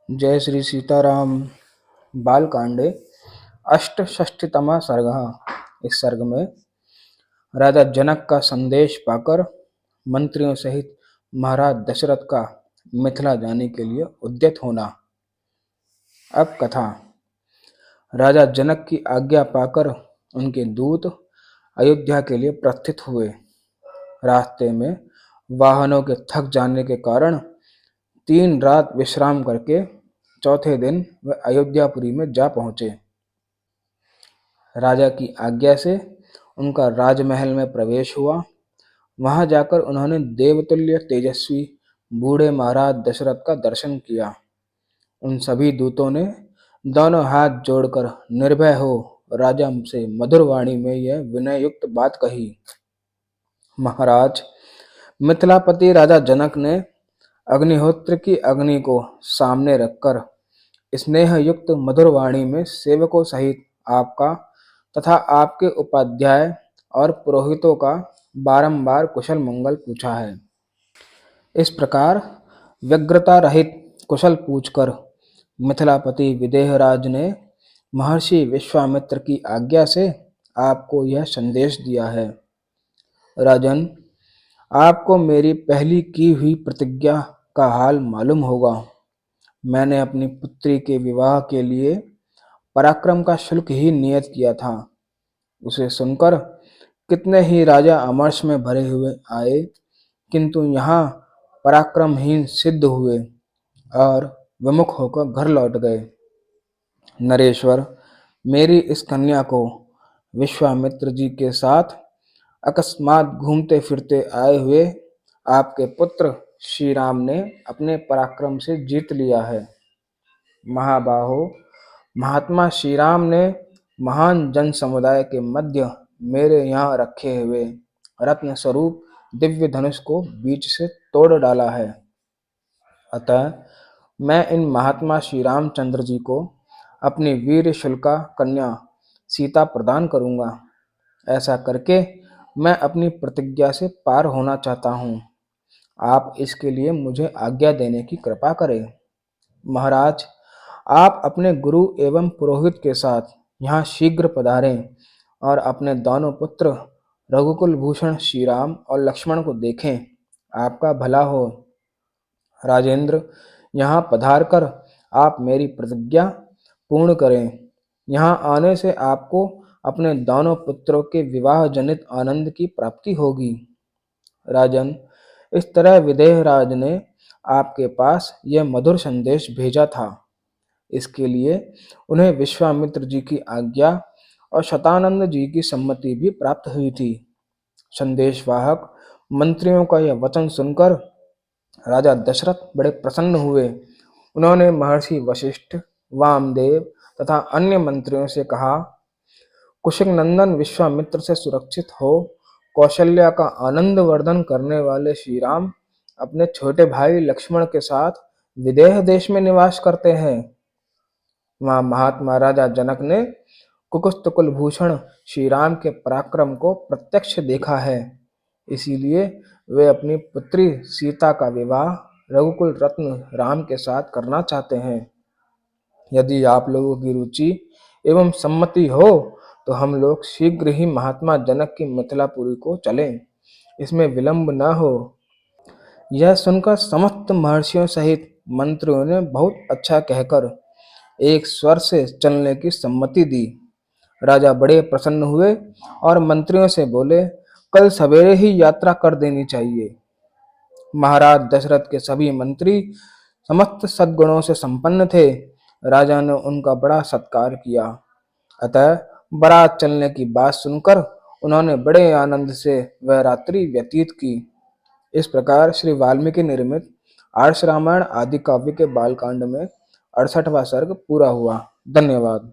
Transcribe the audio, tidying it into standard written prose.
जय श्री सीताराम। बालकांडे अष्टषष्टितमा सर्गः। इस सर्ग में राजा जनक का संदेश पाकर मंत्रियों सहित महाराज दशरथ का मिथिला जाने के लिए उद्यत होना। अब कथा। राजा जनक की आज्ञा पाकर उनके दूत अयोध्या के लिए प्रस्थित हुए। रास्ते में वाहनों के थक जाने के कारण 3 रात विश्राम करके चौथे दिन वह अयोध्यापुरी में जा पहुंचे। राजा की आज्ञा से उनका राजमहल में प्रवेश हुआ। वहां जाकर उन्होंने देवतुल्य तेजस्वी बूढ़े महाराज दशरथ का दर्शन किया। उन सभी दूतों ने दोनों हाथ जोड़कर निर्भय हो राजा से मधुर वाणी में यह विनय युक्त बात कही। महाराज, मिथिलापति राजा जनक ने अग्निहोत्र की अग्नि को सामने रखकर स्नेह युक्त मधुर वाणी में सेवकों सहित आपका तथा आपके उपाध्याय और पुरोहितों का बारंबार कुशल मंगल पूछा है। इस प्रकार व्यग्रता रहित कुशल पूछकर मिथिलापति विदेहराज ने महर्षि विश्वामित्र की आज्ञा से आपको यह संदेश दिया है। राजन, आपको मेरी पहली की हुई प्रतिज्ञा का हाल मालूम होगा। मैंने अपनी पुत्री के विवाह के लिए पराक्रम का शुल्क ही नियत किया था। उसे सुनकर कितने ही राजा अमर्ष में भरे हुए आए, किंतु यहाँ पराक्रमहीन सिद्ध हुए और विमुख होकर घर लौट गए। नरेश्वर, मेरी इस कन्या को विश्वामित्र जी के साथ अकस्मात घूमते फिरते आए हुए आपके पुत्र श्री राम ने अपने पराक्रम से जीत लिया है। महाबाहो, महात्मा श्री राम ने महान जन समुदाय के मध्य मेरे यहाँ रखे हुए रत्न स्वरूप दिव्य धनुष को बीच से तोड़ डाला है। अतः मैं इन महात्मा श्री रामचंद्र जी को अपनी वीर शुल्का कन्या सीता प्रदान करूंगा। ऐसा करके मैं अपनी प्रतिज्ञा से पार होना चाहता हूँ। आप इसके लिए मुझे आज्ञा देने की कृपा करें। महाराज, आप अपने गुरु एवं पुरोहित के साथ यहाँ शीघ्र पधारें और अपने दोनों पुत्र रघुकुल भूषण श्री राम और लक्ष्मण को देखें। आपका भला हो। राजेंद्र, यहाँ पधार कर आप मेरी प्रतिज्ञा पूर्ण करें। यहाँ आने से आपको अपने दोनों पुत्रों के विवाह जनित आनंद की प्राप्ति होगी। राजन, इस तरह विदेहराज ने आपके पास यह मधुर संदेश भेजा था। इसके लिए उन्हें विश्वामित्र जी की आज्ञा और शतानंद जी की सम्मति भी प्राप्त हुई थी। संदेशवाहक मंत्रियों का यह वचन सुनकर राजा दशरथ बड़े प्रसन्न हुए। उन्होंने महर्षि वशिष्ठ, वामदेव तथा अन्य मंत्रियों से कहा, कुशिक नंदन विश्वामित्र से सुरक्षित हो कौशल्या का आनंद वर्धन करने वाले श्री राम अपने छोटे भाई लक्ष्मण के साथ विदेह देश में निवास करते हैं। वहां महात्मा राजा जनक ने कुकुस्त कुलभूषण श्री राम के पराक्रम को प्रत्यक्ष देखा है। इसीलिए वे अपनी पुत्री सीता का विवाह रघुकुल रत्न राम के साथ करना चाहते हैं। यदि आप लोगों की रुचि एवं सम्मति हो तो हम लोग शीघ्र ही महात्मा जनक की मिथिलापुरी को चलें। इसमें विलंब न हो। यह सुनकर समस्त महर्षियों सहित मंत्रियों ने बहुत अच्छा कहकर एक स्वर से चलने की सम्मति दी। राजा बड़े प्रसन्न हुए और मंत्रियों से बोले, कल सवेरे ही यात्रा कर देनी चाहिए। महाराज दशरथ के सभी मंत्री समस्त सद्गुणों से संपन्न थे। राजा ने उनका बड़ा सत्कार किया। अतः बारात चलने की बात सुनकर उन्होंने बड़े आनंद से वह रात्रि व्यतीत की। इस प्रकार श्री वाल्मीकि निर्मित आर्ष रामायण आदि काव्य के बालकांड में 68वां सर्ग पूरा हुआ। धन्यवाद।